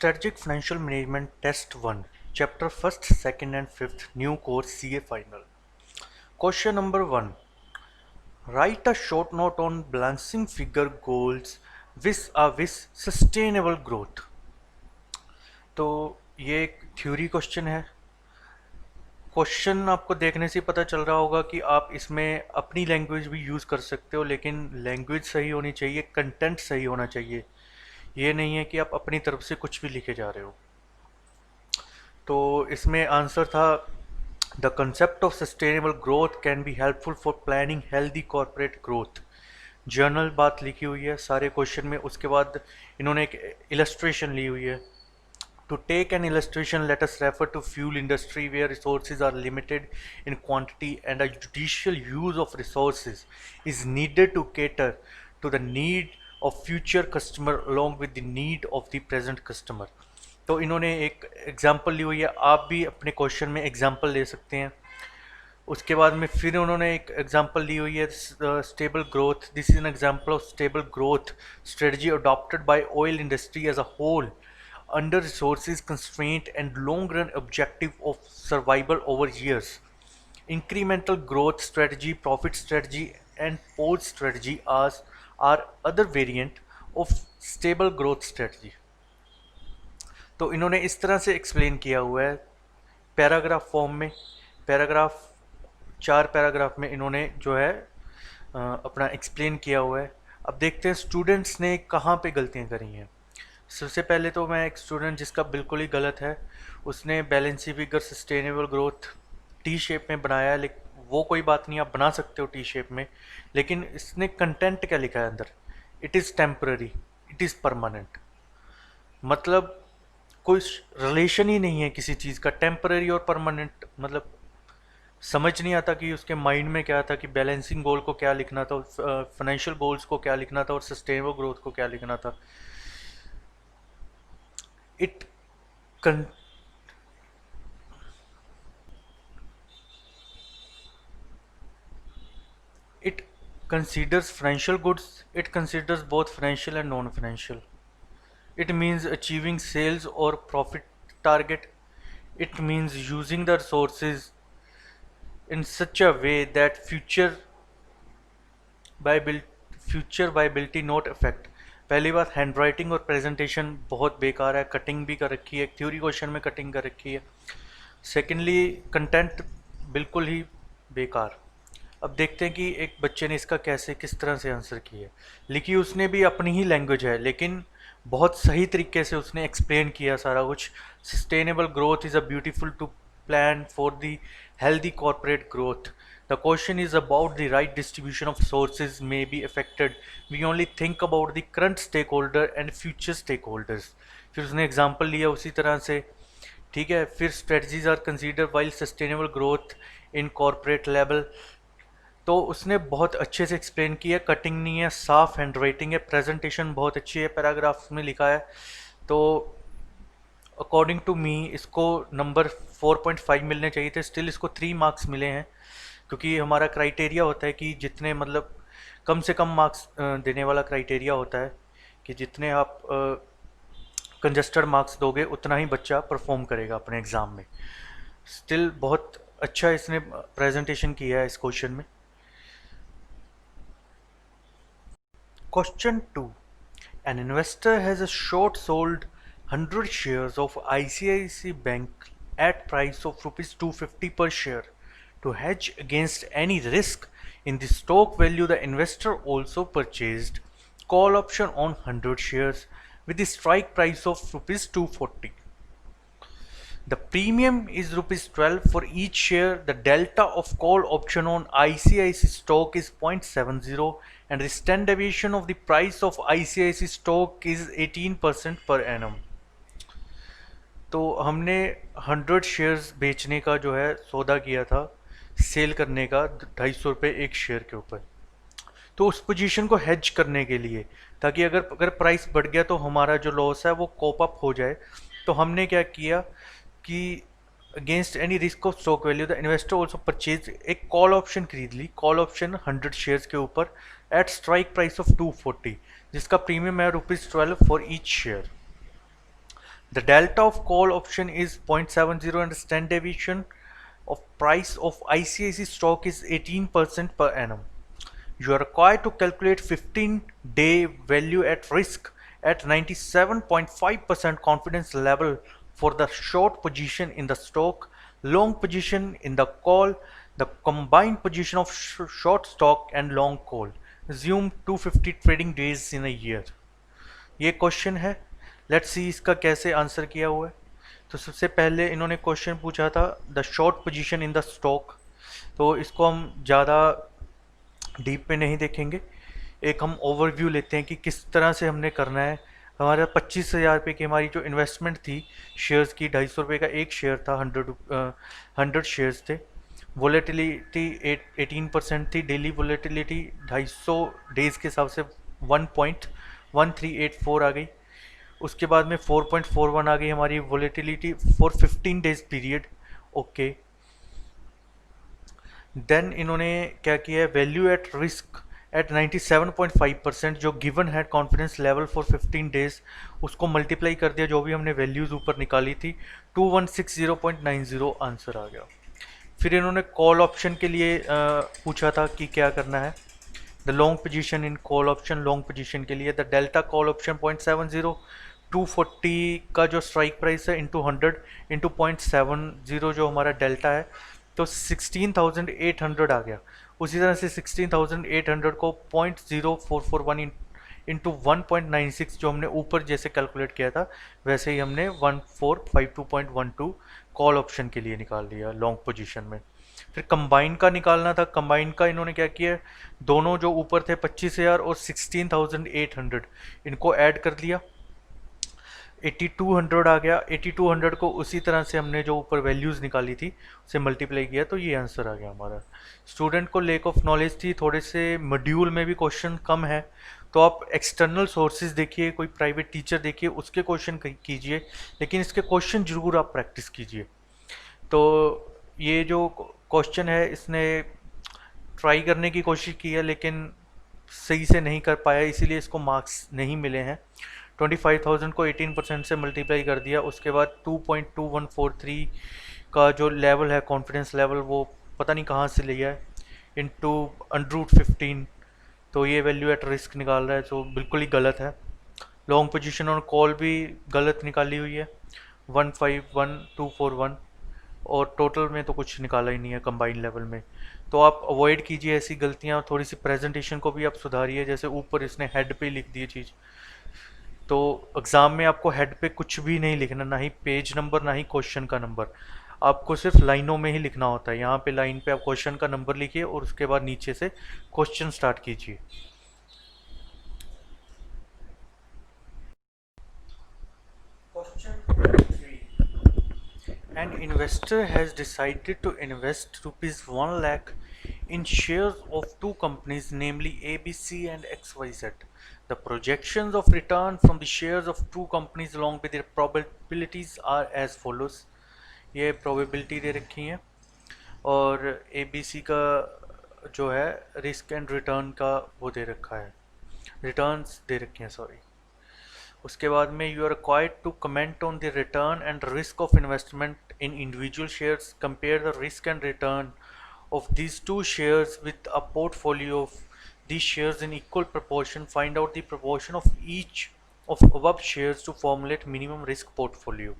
Strategic Financial Management Test 1, Chapter 1st, 2nd and 5th, New Course CA Final. Question number 1. Write a short note on balancing figure goals with sustainable growth. तो ये एक theory question है। Question आपको देखने से पता चल रहा होगा कि आप इसमें अपनी लैंग्वेज भी यूज़ कर सकते हो, लेकिन लैंग्वेज सही होनी चाहिए, कंटेंट सही होना चाहिए। ये नहीं है कि आप अपनी तरफ से कुछ भी लिखे जा रहे हो। तो इसमें आंसर था the concept of sustainable growth can be helpful for planning healthy corporate growth. Journal बात लिखी हुई है सारे क्वेश्चन में। उसके बाद इन्होंने एक इलस्ट्रेशन ली हुई है। To take an illustration let us refer to fuel industry where resources are limited in quantity and a judicial use of resources is needed to cater to the need of future customer along with the need of the present customer. तो इन्होंने एक example ली हुई है, आप भी अपने question में example ले सकते हैं। उसके बाद में फिर उन्होंने एक एग्जांपल ली हुई है stable growth. This is an example of stable growth strategy adopted by oil industry as a whole under resources constraint and long run objective of survival over years. Incremental growth strategy, profit strategy and pause strategy are other variant of stable growth strategy. तो इन्होंने इस तरह से explain किया हुआ है paragraph form में। Paragraph 4 paragraph में इन्होंने जो है अपना एक्सप्लेन किया हुआ है। अब देखते हैं स्टूडेंट्स ने कहाँ पे गलतियाँ करी हैं। सबसे पहले तो मैं एक स्टूडेंट जिसका बिल्कुल ही गलत है, उसने balance she figure sustainable growth T shape में बनाया है। लेकिन वो कोई बात नहीं, आप बना सकते हो टी शेप में, लेकिन इसने कंटेंट क्या लिखा है अंदर, it is temporary, it is permanent. मतलब कोई रिलेशन ही नहीं है किसी चीज़ का। टेम्पररी और परमानेंट मतलब समझ नहीं आता कि उसके माइंड में क्या था कि बैलेंसिंग गोल को क्या लिखना था, फाइनेंशियल गोल्स को क्या लिखना था और सस्टेनेबल ग्रोथ को क्या लिखना था। It con- it considers financial goods. It considers both financial and non-financial. It means achieving sales or profit target. It means using the resources in such a way that viability not affect. पहली बात, hand writing और presentation बहुत बेकार है, cutting भी कर रखी है, थ्योरी क्वेश्चन में कटिंग कर रखी है। सेकेंडली कंटेंट बिल्कुल ही बेकार। अब देखते हैं कि एक बच्चे ने इसका कैसे किस तरह से आंसर किया है। लिखी उसने भी अपनी ही लैंग्वेज है, लेकिन बहुत सही तरीके से उसने एक्सप्लेन किया सारा कुछ। Sustainable growth is a beautiful to plan for the healthy corporate growth. The question is about the right distribution of sources may be affected. We only think about the current stakeholder and future stakeholders. फिर उसने example लिया उसी तरह से, ठीक है। फिर strategies are consider while sustainable growth in corporate level. तो उसने बहुत अच्छे से एक्सप्लेन किया, कटिंग नहीं है, साफ हैंड राइटिंग है, प्रेजेंटेशन बहुत अच्छी है, पैराग्राफ में लिखा है। तो अकॉर्डिंग टू मी इसको नंबर 4.5 मिलने चाहिए थे, स्टिल इसको 3 मार्क्स मिले हैं। क्योंकि हमारा क्राइटेरिया होता है कि जितने मतलब कम से कम मार्क्स देने वाला क्राइटेरिया होता है कि जितने आप कंजस्टेड मार्क्स दोगे उतना ही बच्चा परफॉर्म करेगा अपने एग्ज़ाम में। स्टिल बहुत अच्छा इसने प्रेजेंटेशन किया है इस क्वेश्चन में। Question 2. An investor has a short sold 100 shares of ICICI Bank at price of rupees 250 per share. To hedge against any risk in the stock value, the investor also purchased call option on 100 shares with the strike price of rupees 240. The premium is rupees 12 for each share. The delta of call option on ICICI stock is 0.70 and the standard deviation of the price of ICICI stock is 18% per annum. तो हमने 100 shares बेचने का जो है सौदा किया था, cell करने का 250 रुपये एक शेयर के ऊपर। तो उस पोजीशन को हेज करने के लिए, ताकि अगर प्राइस बढ़ गया तो हमारा जो लॉस है वो कोप अप हो जाए, तो हमने क्या किया कि against any risk of stock value the investor also purchase एक कॉल ऑप्शन खरीद ली, कॉल ऑप्शन 100 शेयर्स के ऊपर एट स्ट्राइक प्राइस ऑफ 240, जिसका प्रीमियम है rupees 12 for each share. The delta of call option is 0.70 and standard deviation of price of ICICI stock is 18% per annum. You are required to calculate 15-day value at risk at 97.5% confidence level for the short position in the stock, long position in the call, the combined position of short stock and long call. Assume 250 trading days in a year. ये question है, let's see इसका कैसे answer किया हुआ है। तो सबसे पहले इन्होंने क्वेश्चन पूछा था the short position in the stock, तो इसको हम ज़्यादा डीप में नहीं देखेंगे, एक हम ओवरव्यू लेते हैं कि किस तरह से हमने करना है। हमारा 25,000 रुपये की हमारी जो इन्वेस्टमेंट थी शेयर्स की, 250 रुपये का एक शेयर था, 100 शेयर्स थे। वोलेटिलिटी 18% थी, डेली वोलेटिलिटी 250 डेज के हिसाब से 1.1384 आ गई। उसके बाद में 4.41 आ गई हमारी volatility for 15 days period. Okay, then इन्होंने क्या किया है, वैल्यू एट रिस्क एट 97.5% जो गिवन है कॉन्फिडेंस लेवल फॉर 15 डेज, उसको मल्टीप्लाई कर दिया, जो भी हमने वैल्यूज़ ऊपर निकाली थी 2160.90 आंसर आ गया। फिर इन्होंने कॉल ऑप्शन के लिए पूछा था कि क्या करना है। The long position in call option, long position के लिए द डेल्टा कॉल ऑप्शन 0.70, 240 का जो स्ट्राइक प्राइस है इंटू 100 इंटू 0.70 जो हमारा डेल्टा है, तो 16,800 आ गया। उसी तरह से 16,800 को 0.0441 इंटू 1.96 जो हमने ऊपर जैसे कैलकुलेट किया था वैसे ही हमने 1452.12 कॉल ऑप्शन के लिए निकाल लिया लॉन्ग पोजीशन में। फिर कंबाइन का निकालना था, कंबाइन का इन्होंने क्या किया, दोनों जो ऊपर थे 25,000 और 16,800 इनको ऐड कर दिया, 8200 आ गया। 8200 को उसी तरह से हमने जो ऊपर वैल्यूज़ निकाली थी उसे मल्टीप्लाई किया, तो ये आंसर आ गया हमारा। स्टूडेंट को लेक ऑफ नॉलेज थी, थोड़े से मॉड्यूल में भी क्वेश्चन कम है, तो आप एक्सटर्नल सोर्सेज देखिए, कोई प्राइवेट टीचर देखिए, उसके क्वेश्चन कीजिए, लेकिन इसके क्वेश्चन जरूर आप प्रैक्टिस कीजिए। तो ये जो क्वेश्चन है इसने ट्राई करने की कोशिश की है लेकिन सही से नहीं कर पाया, इसीलिए इसको मार्क्स नहीं मिले हैं। 25,000 को 18% से मल्टीप्लाई कर दिया, उसके बाद 2.2143 का जो लेवल है कॉन्फिडेंस लेवल वो पता नहीं कहाँ से लिया है, इंटू √15, तो ये वैल्यू एट रिस्क निकाल रहा है, तो बिल्कुल ही गलत है। लॉन्ग पोजीशन और कॉल भी गलत निकाली हुई है 151,241, और टोटल में तो कुछ निकाला ही नहीं है कंबाइन लेवल में। तो आप अवॉइड कीजिए ऐसी गलतियाँ, थोड़ी सी प्रेजेंटेशन को भी आप सुधारिए, जैसे ऊपर इसने हेड पे लिख दी चीज़, तो एग्ज़ाम में आपको हेड पे कुछ भी नहीं लिखना, ना ही पेज नंबर ना ही क्वेश्चन का नंबर, आपको सिर्फ लाइनों में ही लिखना होता है। यहाँ पे लाइन पे आप क्वेश्चन का नंबर लिखिए और उसके बाद नीचे से क्वेश्चन स्टार्ट कीजिए। An investor has decided to invest rupees 1 lakh in shares of two companies, namely ABC and XYZ. The projections of return from the shares of two companies along with their probabilities are as follows. ये probability दे रखी है और ABC का जो है risk and return का वो दे रखा है, रिटर्न्स दे रखे हैं सॉरी। उसके बाद में you are required to comment on the return and risk of investment in individual shares, compare the risk and return of these two shares with a portfolio of these shares in equal proportion, find out the proportion of each of above shares to formulate minimum risk portfolio।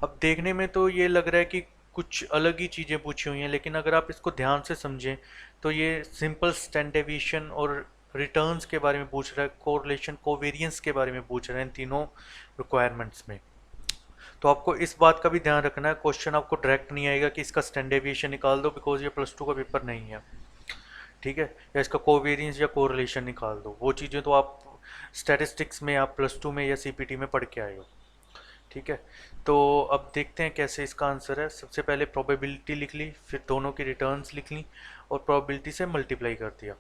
अब देखने में तो ये लग रहा है कि कुछ अलग ही चीज़ें पूछी हुई हैं, लेकिन अगर आप इसको ध्यान से समझें तो ये सिंपल स्टैंडर्ड डेविएशन और रिटर्न्स के बारे में पूछ रहा है, कोरिलेशन कोवेरियंस के बारे में पूछ रहे हैं, इन तीनों रिक्वायरमेंट्स में। तो आपको इस बात का भी ध्यान रखना है, क्वेश्चन आपको डायरेक्ट नहीं आएगा कि इसका स्टैंडर्ड डेविएशन निकाल दो, बिकॉज ये +2 का पेपर नहीं है, ठीक है, या इसका कोवेरियंस या कोरिलेशन निकाल दो, वो चीज़ें तो आप स्टैटिस्टिक्स में आप +2 में या सीपीटी में पढ़ के आए हो, ठीक है। तो अब देखते हैं कैसे इसका आंसर है। सबसे पहले प्रोबेबिलिटी लिख ली, फिर दोनों की रिटर्न्स लिख ली और प्रोबेबिलिटी से मल्टीप्लाई कर दिया।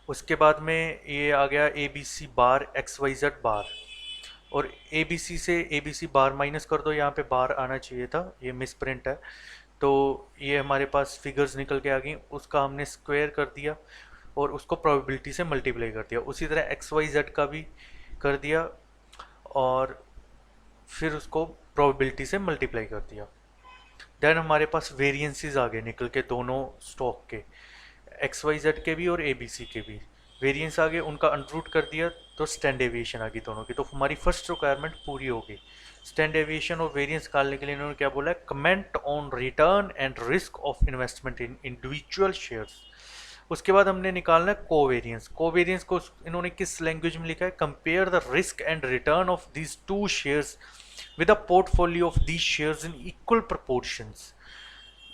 उसके बाद में ये आ गया ABC बार XYZ बार, और ABC से ABC बार माइनस कर दो, यहाँ पे बार आना चाहिए था, ये मिस प्रिंट है, तो ये हमारे पास फिगर्स निकल के आ गई, उसका हमने स्क्वायर कर दिया और उसको प्रोबेबिलिटी से मल्टीप्लाई कर दिया। उसी तरह XYZ का भी कर दिया और फिर उसको प्रोबेबिलिटी से मल्टीप्लाई कर दिया। देन हमारे पास वेरिएंसेस आ गए निकल के दोनों स्टॉक के, एक्स वाई जेड के भी और ए बी सी के भी वेरिएंस आ गए, उनका अनरूट कर दिया तो स्टैंड डेविएशन आ गई दोनों की। तो हमारी फर्स्ट रिक्वायरमेंट पूरी हो गई। स्टैंड डेविएशन और वेरिएंस निकालने के लिए इन्होंने क्या बोला है, comment on return and risk of investment in individual shares. उसके बाद हमने निकालना है कोवेरियंस। कोवेरियंस को इन्होंने किस लैंग्वेज में लिखा है, compare the risk and return of these two shares with a portfolio of these shares in equal proportions.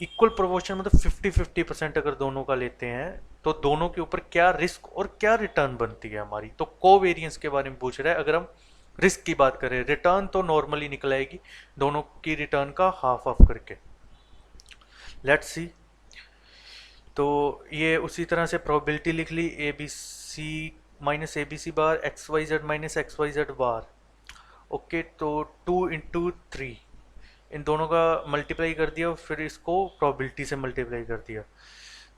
Equal proportion मतलब 50-50% अगर दोनों का लेते हैं तो दोनों के ऊपर क्या रिस्क और क्या रिटर्न बनती है हमारी। तो कोवेरियंस के बारे में पूछ रहा है। अगर हम रिस्क की बात करें, रिटर्न तो नॉर्मली निकल आएगी दोनों की रिटर्न का हाफ ऑफ करके। लेट्स सी, तो ये उसी तरह से प्रोबेबिलिटी लिख ली, A B C minus A B C bar X Y Z minus X Y Z bar. Okay, तो 2 × 3 इन दोनों का मल्टीप्लाई कर दिया, फिर इसको प्रोबेबिलिटी से मल्टीप्लाई कर दिया।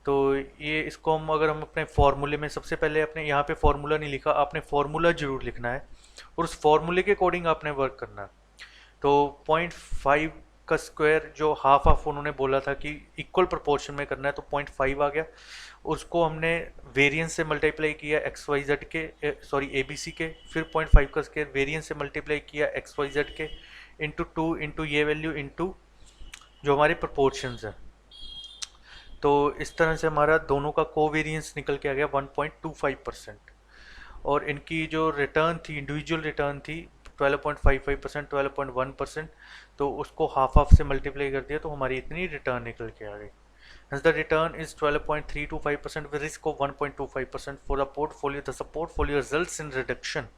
तो ये इसको हम अपने फॉर्मूले में, सबसे पहले अपने यहाँ पे फॉर्मूला नहीं लिखा, आपने फॉर्मूला जरूर लिखना है और उस फॉर्मूले के अकॉर्डिंग आपने वर्क करना है। तो 0.5 का स्क्वायर जो हाफ ऑफ उन्होंने बोला था कि इक्वल प्रोपोर्शन में करना है, तो 0.5 आ गया। उसको हमने वेरिएंस से मल्टीप्लाई किया एक्स वाई जेड के, सॉरी ए बी सी के, फिर 0.5 का स्क्वायर वेरिएंस से मल्टीप्लाई किया एक्स वाई जेड के, इंटू 2 इंटू ये वैल्यू इंटू जो हमारे प्रोपोर्शंस हैं। तो इस तरह से हमारा दोनों का कोवेरियंस निकल के आ गया 1.25%। और इनकी जो रिटर्न थी, इंडिविजुअल रिटर्न थी 12.55%, 12.1%, तो उसको हाफ ऑफ से मल्टीप्लाई कर दिया तो हमारी इतनी रिटर्न निकल के आ गई। Hence the return is 12.325% with risk of 1.25% for the portfolio. Thus the portfolio results in reduction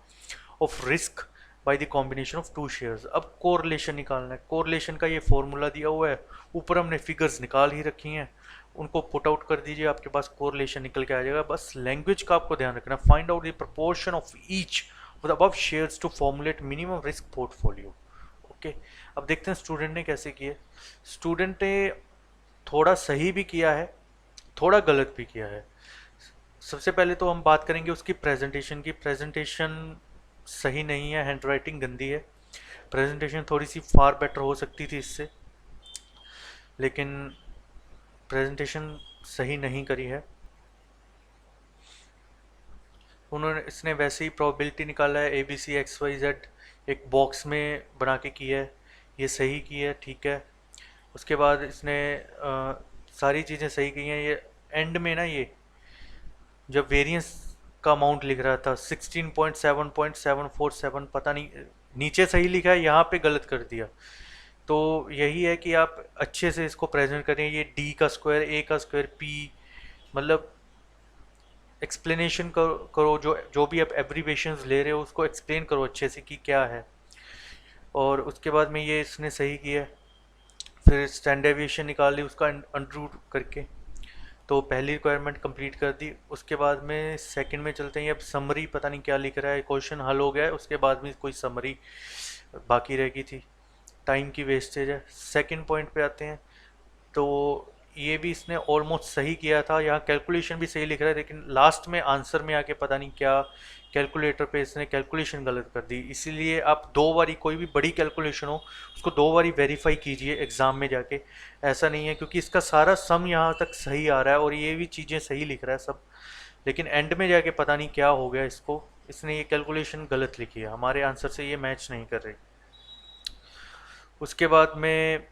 of risk by the combination of two shares. अब कोरिलेशन निकालना है। कोरिलेशन का ये फॉर्मूला दिया हुआ है, ऊपर हमने फिगर्स निकाल ही रखी हैं, उनको पुट आउट कर दीजिए, आपके पास कोरिलेशन निकल के आ जाएगा। बस लैंग्वेज का आपको ध्यान रखना, find out the proportion of each with above shares to formulate minimum risk portfolio. Okay, अब देखते हैं स्टूडेंट ने कैसे किया। स्टूडेंट ने थोड़ा सही भी किया है, थोड़ा गलत भी किया है। सबसे पहले तो हम बात करेंगे उसकी प्रेजेंटेशन की। प्रेजेंटेशन सही नहीं है, हैंड राइटिंग गंदी है। प्रेजेंटेशन थोड़ी सी फार बेटर हो सकती थी इससे, लेकिन प्रेजेंटेशन सही नहीं करी है उन्होंने। इसने वैसे ही प्रोबेबिलिटी निकाला है, A B C X Y Z एक बॉक्स में बना के किया है, ये सही की है, ठीक है। उसके बाद इसने सारी चीज़ें सही की हैं। ये एंड में ना, ये जब वेरिएंस का अमाउंट लिख रहा था 16.7.747, पता नहीं नीचे सही लिखा है, यहाँ पे गलत कर दिया। तो यही है कि आप अच्छे से इसको प्रेजेंट करें। ये डी का स्क्वायर, ए का स्क्वायर, पी, मतलब एक्सप्लेनेशन करो, जो जो भी आप एब्रीवेशंस ले रहे हो उसको एक्सप्लेन करो अच्छे से कि क्या है। और उसके बाद में ये इसने सही किया। फिर स्टैंडर्ड डेविएशन निकाल ली उसका अंडररूट करके, तो पहली रिक्वायरमेंट कंप्लीट कर दी। उसके बाद में सेकंड में चलते हैं। अब समरी पता नहीं क्या लिख रहा है, क्वेश्चन हल हो गया है, उसके बाद में कोई समरी बाकी रह गई थी, टाइम की वेस्टेज है। सेकंड पॉइंट पे आते हैं, तो ये भी इसने ऑलमोस्ट सही किया था, यहाँ कैलकुलेशन भी सही लिख रहा है, लेकिन लास्ट में आंसर में आके पता नहीं क्या कैलकुलेटर पे इसने कैलकुलेशन गलत कर दी। इसीलिए आप दो बारी कोई भी बड़ी कैलकुलेशन हो उसको दो बारी वेरीफाई कीजिए एग्ज़ाम में जाके। ऐसा नहीं है, क्योंकि इसका सारा सम यहाँ तक सही आ रहा है और ये भी चीज़ें सही लिख रहा है सब, लेकिन एंड में जाके पता नहीं क्या हो गया इसको, इसने ये कैलकुलेशन गलत लिखी है, हमारे आंसर से ये मैच नहीं कर रही। उसके बाद में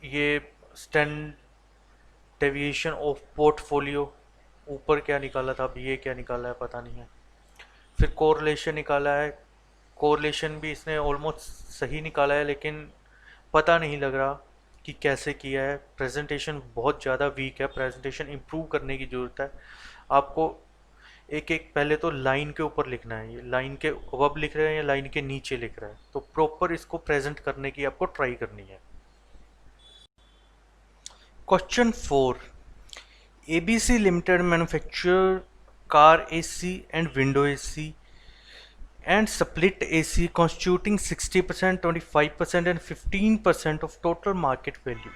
ये स्टैंड डेविएशन ऑफ पोर्टफोलियो, ऊपर क्या निकाला था, अब ये क्या निकाला है पता नहीं है। फिर कोरिलेशन निकाला है, कोरिलेशन भी इसने ऑलमोस्ट सही निकाला है, लेकिन पता नहीं लग रहा कि कैसे किया है। प्रेजेंटेशन बहुत ज़्यादा वीक है, प्रेजेंटेशन इम्प्रूव करने की ज़रूरत है आपको। एक एक पहले तो लाइन के ऊपर लिखना है, ये लाइन के अब लिख रहे हैं या लाइन के नीचे लिख रहा है, तो प्रॉपर इसको प्रेजेंट करने की आपको ट्राई करनी है। Question 4. ABC Limited manufacture car AC and window AC and split AC constituting 60%, 25% and 15% of total market value.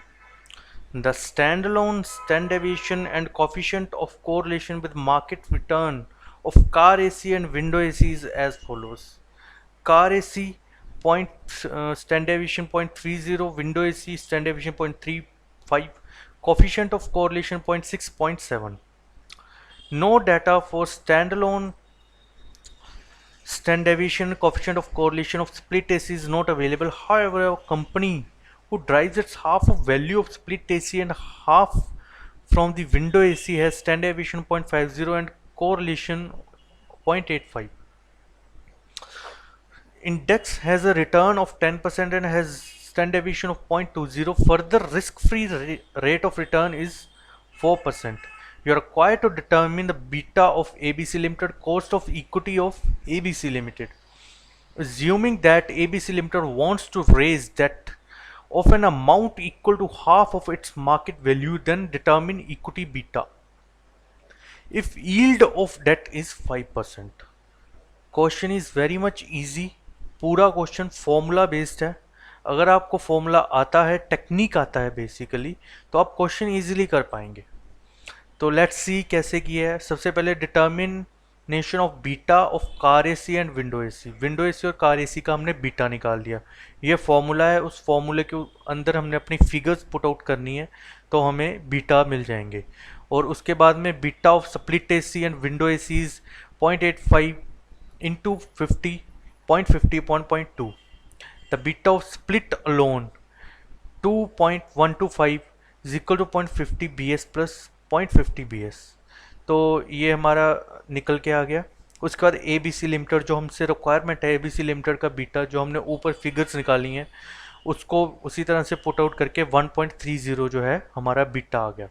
The standalone stand deviation and coefficient of correlation with market return of car AC and window AC is as follows. Car AC standard deviation 0.30, window AC standard deviation 0.35, coefficient of correlation 0.6, 0.7. No data for standalone standard deviation coefficient of correlation of split AC is not available. However, a company who derives its half of value of split AC and half from the window AC has standard deviation 0.50 and correlation 0.85. Index has a return of 10% and has standard deviation of 0.20. Further, risk-free rate of return is 4%. You are required to determine the beta of ABC Limited, cost of equity of ABC Limited. Assuming that ABC Limited wants to raise debt of an amount equal to half of its market value, then determine equity beta if yield of debt is 5%. Question is very much easy. पूरा question formula based है। अगर आपको formula आता है, technique आता है basically, तो आप क्वेश्चन इजीली कर पाएंगे। तो लेट्स सी कैसे किया है। सबसे पहले determination of beta of car AC and window AC. Window AC और कार एसी का हमने बीटा निकाल दिया। ये फॉर्मूला है, उस फॉर्मूले के अंदर हमने अपनी फिगर्स पुट आउट करनी है, तो हमें बीटा मिल जाएंगे। और उसके बाद में beta of split AC and window AC is 0.85 into 50, 0.50 upon 0.2. The beta of split alone 2.125 is equal to 0.50 bs plus 0.50 bs. तो ये हमारा निकल के आ गया। उसके बाद ABC लिमिटेड जो हमसे रिक्वायरमेंट है, ABC लिमिटेड का बीटा जो हमने ऊपर फिगर्स निकाली हैं, उसको उसी तरह से पुट आउट करके 1.30 जो है हमारा बीटा आ गया।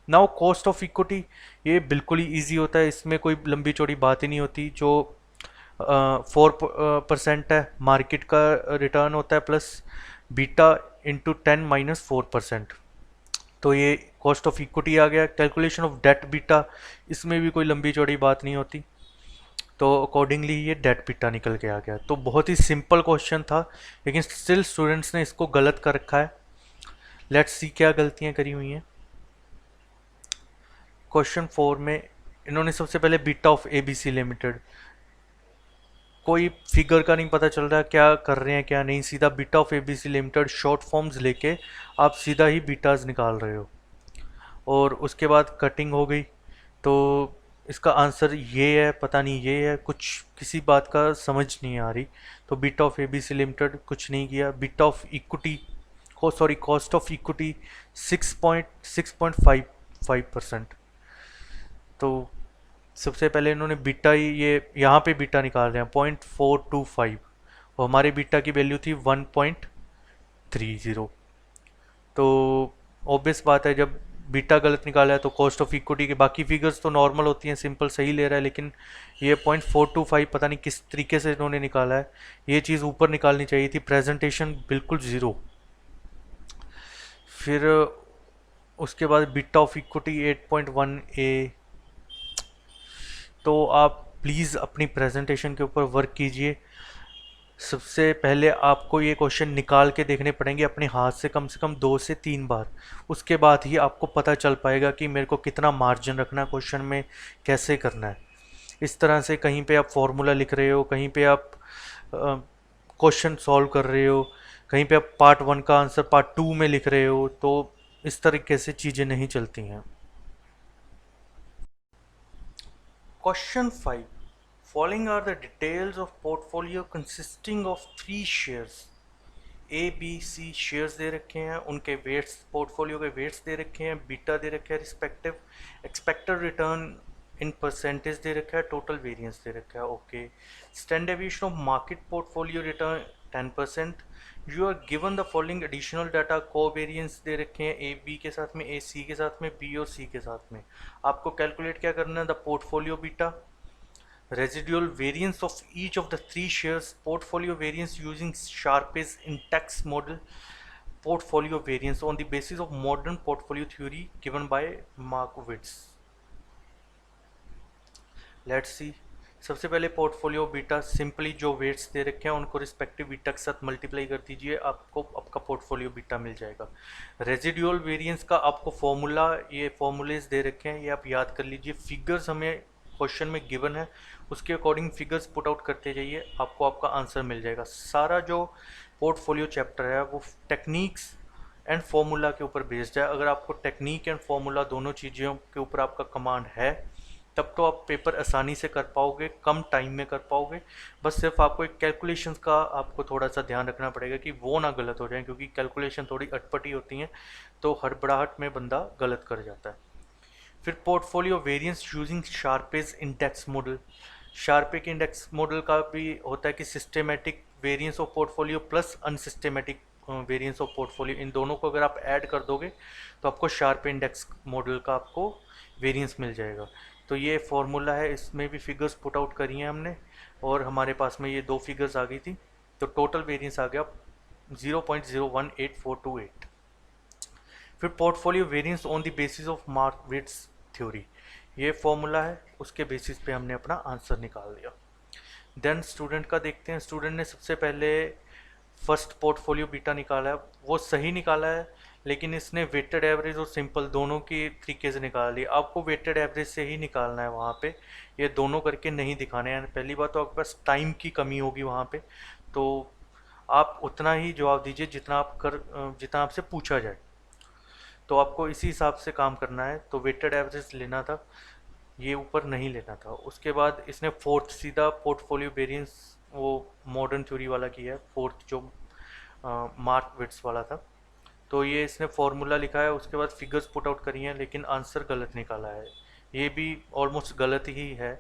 नाउ कॉस्ट ऑफ इक्विटी, ये बिल्कुल ही ईजी होता है, इसमें कोई लंबी चौड़ी बात ही नहीं होती। जो 4% है मार्केट का रिटर्न होता है, प्लस बीटा इंटू 10 - 4%, तो ये कॉस्ट ऑफ इक्विटी आ गया। कैलकुलेशन ऑफ डेट बीटा, इसमें भी कोई लंबी चौड़ी बात नहीं होती, तो अकॉर्डिंगली ये डेट बीटा निकल के आ गया। तो बहुत ही सिंपल क्वेश्चन था, लेकिन स्टिल स्टूडेंट्स ने इसको गलत कर रखा है। लेट्स सी क्या गलतियां करी हुई हैं। क्वेश्चन 4 में इन्होंने सबसे पहले बीटा ऑफ ABC लिमिटेड, कोई फिगर का नहीं पता चल रहा क्या कर रहे हैं क्या नहीं, सीधा beta of ABC limited short forms लेके आप सीधा ही बीटाज निकाल रहे हो। और उसके बाद कटिंग हो गई, तो इसका आंसर ये है, पता नहीं ये है, कुछ किसी बात का समझ नहीं आ रही। तो बीटा ऑफ ABC लिमिटेड कुछ नहीं किया। Beta of equity cost of equity 6.5%। तो सबसे पहले इन्होंने बीटा ही ये यहाँ पे बीटा निकाल रहे हैं 0.425, और हमारे बीटा की वैल्यू थी 1.30। तो ऑब्वियस बात है, जब बीटा गलत निकाला है तो कॉस्ट ऑफ इक्विटी के बाकी फिगर्स तो नॉर्मल होती हैं, सिंपल सही ले रहा है, लेकिन ये 0.425 पता नहीं किस तरीके से इन्होंने निकाला है। ये चीज़ ऊपर निकालनी चाहिए थी, प्रेजेंटेशन बिल्कुल ज़ीरो। फिर उसके बाद बीटा ऑफ इक्विटी 8.1a। तो आप प्लीज़ अपनी प्रेजेंटेशन के ऊपर वर्क कीजिए। सबसे पहले आपको ये क्वेश्चन निकाल के देखने पड़ेंगे अपने हाथ से कम 2 से 3 बार। उसके बाद ही आपको पता चल पाएगा कि मेरे को कितना मार्जिन रखना है क्वेश्चन में, कैसे करना है। इस तरह से कहीं पे आप फॉर्मूला लिख रहे हो, कहीं पे आप क्वेश्चन सॉल्व कर रहे हो, कहीं पे आप पार्ट 1 का आंसर पार्ट 2 में लिख रहे हो, तो इस तरीके से चीज़ें नहीं चलती हैं। Question 5. Following are the details of portfolio consisting of 3 shares. A, B, C shares दे रखे हैं, उनके वेट्स, पोर्टफोलियो के वेट्स दे रखे हैं, बीटा दे रखे हैं respective, expected return in percentage दे रखा है, टोटल वेरिएंस दे रखा है। Okay, standard deviation of market portfolio return 10%। You are given the following additional data, covariance दे रखे हैं ए बी के साथ में, ए सी के साथ में, बी और सी के साथ में। आपको कैलकुलेट क्या करना है, the portfolio beta, residual variance of each of the 3 shares, portfolio variance using Sharpe's index model, portfolio variance on the basis of modern portfolio theory given by Markowitz. Let's see. सबसे पहले portfolio beta, simply जो weights दे रखे हैं उनको respective beta के साथ multiply कर दीजिए, आपको आपका पोर्टफोलियो बीटा मिल जाएगा। रेजिडुअल वेरिएंस का आपको फॉर्मूला, ये फॉर्मूलेज दे रखे हैं, ये आप याद कर लीजिए। फिगर्स हमें क्वेश्चन में गिवन है उसके अकॉर्डिंग फिगर्स पुट आउट करते जाइए, आपको आपका आंसर मिल जाएगा। सारा जो पोर्टफोलियो चैप्टर है वो टेक्निक्स एंड फॉर्मूला के ऊपर बेस्ड है। अगर आपको टेक्निक एंड फॉर्मूला दोनों चीज़ों के ऊपर आपका कमांड है तब तो आप पेपर आसानी से कर पाओगे, कम टाइम में कर पाओगे। बस सिर्फ आपको एक कैलकुलेशंस का आपको थोड़ा सा ध्यान रखना पड़ेगा कि वो ना गलत हो जाए, क्योंकि कैलकुलेशन थोड़ी अटपटी होती हैं तो हड़बड़ाहट में बंदा गलत कर जाता है। फिर portfolio variance using Sharpe's index model. Sharpe के इंडेक्स मॉडल का भी होता है कि systematic variance of portfolio plus unsystematic variance of portfolio, इन दोनों को अगर आप ऐड कर दोगे तो आपको शार्प इंडेक्स मॉडल का आपको वेरिएंस मिल जाएगा। तो ये फॉर्मूला है, इसमें भी फिगर्स पुट आउट करी हैं हमने और हमारे पास में ये 2 फिगर्स आ गई थी, तो टोटल वेरिएंस आ गया 0.018428। फिर portfolio variance on the basis of Markowitz theory, ये फॉर्मूला है, उसके बेसिस पे हमने अपना आंसर निकाल दिया। देन स्टूडेंट का देखते हैं। स्टूडेंट ने सबसे पहले फर्स्ट पोर्टफोलियो बीटा निकाला है, वो सही निकाला है, लेकिन इसने वेटेड एवरेज और सिंपल दोनों की तरीके से निकाल लिया। आपको वेटेड एवरेज से ही निकालना है वहाँ पे, ये दोनों करके नहीं दिखाने हैं। पहली बात तो आपके पास टाइम की कमी होगी वहाँ पे, तो आप उतना ही जवाब दीजिए जितना आपसे पूछा जाए, तो आपको इसी हिसाब से काम करना है। तो वेटेड एवरेज लेना था, ये ऊपर नहीं लेना था। उसके बाद इसने फोर्थ सीधा पोर्टफोलियो वेरिएंस वो मॉडर्न थ्योरी वाला किया है, फोर्थ जो मार्क विट्स वाला था, तो ये इसने फॉर्मूला लिखा है, उसके बाद फिगर्स पुट आउट करी हैं, लेकिन आंसर गलत निकाला है। ये भी ऑलमोस्ट गलत ही है,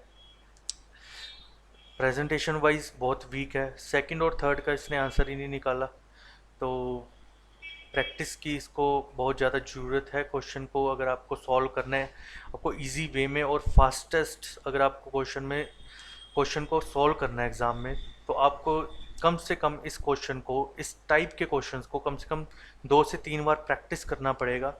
प्रेजेंटेशन वाइज बहुत वीक है। सेकंड और थर्ड का इसने आंसर ही नहीं निकाला, तो प्रैक्टिस की इसको बहुत ज़्यादा ज़रूरत है। क्वेश्चन को अगर आपको सॉल्व करना है, आपको इजी वे में और फास्टेस्ट अगर आपको क्वेश्चन को सॉल्व करना है एग्ज़ाम में, तो आपको कम से कम इस क्वेश्चन को, इस टाइप के क्वेश्चंस को कम से कम 2 से 3 बार प्रैक्टिस करना पड़ेगा।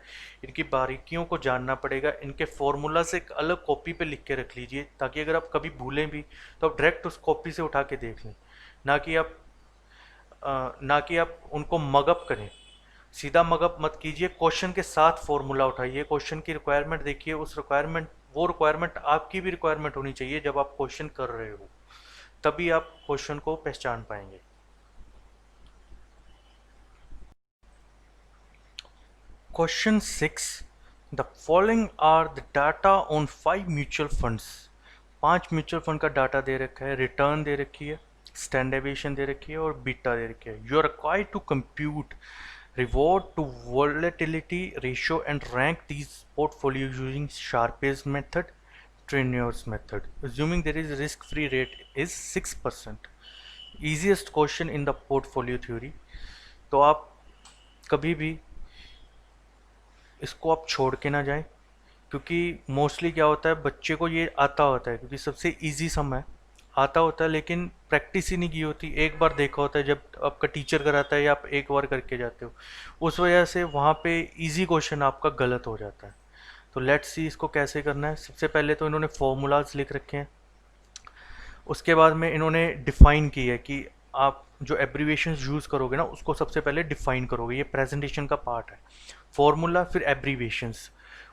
इनकी बारीकियों को जानना पड़ेगा। इनके फॉर्मूला से एक अलग कॉपी पे लिख के रख लीजिए, ताकि अगर आप कभी भूलें भी तो आप डायरेक्ट उस कॉपी से उठा के देख लें, ना कि आप उनको मगअप करें। सीधा मगअप मत कीजिए, क्वेश्चन के साथ फॉर्मूला उठाइए, क्वेश्चन की रिक्वायरमेंट देखिए, वो रिक्वायरमेंट आपकी भी रिक्वायरमेंट होनी चाहिए जब आप क्वेश्चन कर रहे हो, तभी आप क्वेश्चन को पहचान पाएंगे। Question 6, the following are the data on 5 mutual funds. 5 mutual fund का डाटा दे रखा है, रिटर्न दे रखी है, स्टैंडर्ड डेविएशन दे रखी है और बीटा दे रखी है। You are required to compute reward to volatility ratio and rank these portfolios using Sharpe's method, Trenior's method, assuming there is risk-free rate is 6%. Easiest question in the portfolio theory. तो आप कभी भी इसको आप छोड़ के ना जाएं, क्योंकि मोस्टली क्या होता है, बच्चे को ये आता होता है क्योंकि सबसे इजी सम है, आता होता है, लेकिन प्रैक्टिस ही नहीं की होती। एक बार देखा होता है जब आपका टीचर कराता है या आप एक बार करके जाते हो, उस वजह से वहाँ पे इजी क्वेश्चन आपका गलत हो जाता है। तो लेट्स सी इसको कैसे करना है। सबसे पहले तो इन्होंने फॉर्मूलाज लिख रखे हैं, उसके बाद में इन्होंने डिफ़ाइन की है कि आप जो एब्रीविएशन यूज़ करोगे ना उसको सबसे पहले डिफ़ाइन करोगे, ये प्रेजेंटेशन का पार्ट है। फॉर्मूला, फिर एब्रीविएशंस,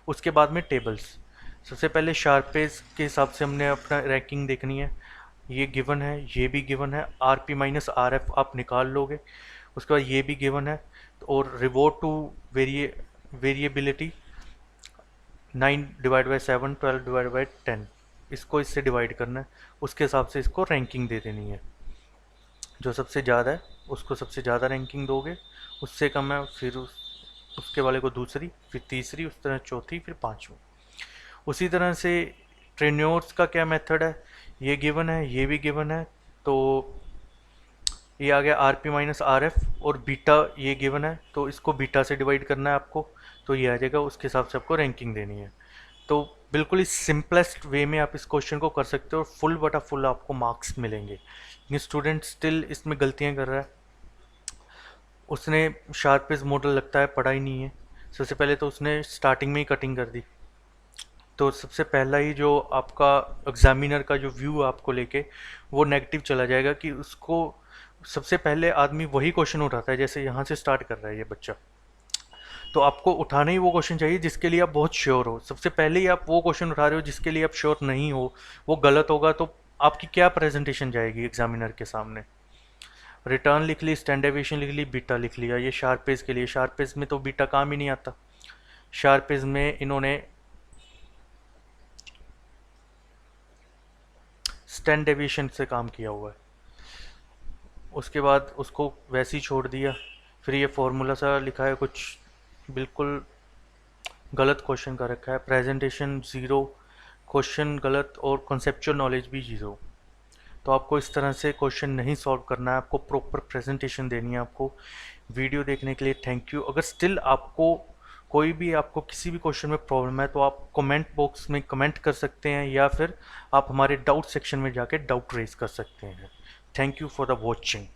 उसके बाद में टेबल्स। सबसे पहले शार्पेज के हिसाब से हमने अपना रैंकिंग देखनी है, ये गिवन है, ये भी गिवन है, R P minus R F आप निकाल लोगे। उसके बाद ये भी गिवन है, और रिवॉर्ड टू वेरिएबिलिटी 9/7, 12/10, इसको इससे डिवाइड करना है, उसके हिसाब से इसको रैंकिंग दे देनी है। जो सबसे ज़्यादा है उसको सबसे ज़्यादा रैंकिंग दोगे, उससे कम है फिर उसके वाले को दूसरी, फिर तीसरी, उस तरह चौथी, फिर पाँचवीं। उसी तरह से ट्रेन्योर्स का क्या मेथड है, ये गिवन है, ये भी गिवन है, तो ये आ गया R P minus R F, और बीटा ये गिवन है तो इसको बीटा से डिवाइड करना है आपको, तो ये आ जाएगा, उसके हिसाब से आपको रैंकिंग देनी है। तो बिल्कुल इस सिंपलेस्ट वे में आप इस क्वेश्चन को कर सकते हो और फुल बटा फुल आपको मार्क्स मिलेंगे। लेकिन स्टूडेंट स्टिल इसमें गलतियाँ कर रहा है, उसने शार्पेज मॉडल लगता है पढ़ा ही नहीं है। सबसे पहले तो उसने स्टार्टिंग में ही कटिंग कर दी, तो सबसे पहला ही जो आपका एग्जामिनर का जो व्यू आपको लेके वो नेगेटिव चला जाएगा, कि उसको सबसे पहले आदमी वही क्वेश्चन उठाता है, जैसे यहाँ से स्टार्ट कर रहा है ये बच्चा, तो आपको उठाना ही वो क्वेश्चन चाहिए जिसके लिए आप बहुत श्योर हो। सबसे पहले ही आप वो क्वेश्चन उठा रहे हो जिसके लिए आप श्योर नहीं हो, वो गलत होगा तो आपकी क्या प्रेजेंटेशन जाएगी एग्जामिनर के सामने। रिटर्न लिख ली, स्टैंडर्ड डेविएशन लिख ली, बीटा लिख लिया। ये शार्पेज के लिए, शार्पेज में तो बीटा काम ही नहीं आता। शार्पेज में इन्होंने स्टैंडर्ड डेविएशन से काम किया हुआ है, उसके बाद उसको वैसे ही छोड़ दिया। फिर ये फॉर्मूला सा लिखा है कुछ, बिल्कुल गलत क्वेश्चन का रखा है। प्रेजेंटेशन ज़ीरो, क्वेश्चन गलत और कॉन्सेप्चुअल नॉलेज भी ज़ीरो। तो आपको इस तरह से क्वेश्चन नहीं सॉल्व करना है, आपको प्रॉपर प्रेजेंटेशन देनी है। आपको वीडियो देखने के लिए थैंक यू। अगर स्टिल आपको कोई भी, आपको किसी भी क्वेश्चन में प्रॉब्लम है तो आप कमेंट बॉक्स में कमेंट कर सकते हैं, या फिर आप हमारे डाउट सेक्शन में जाके डाउट रेज कर सकते हैं। Thank you for the watching.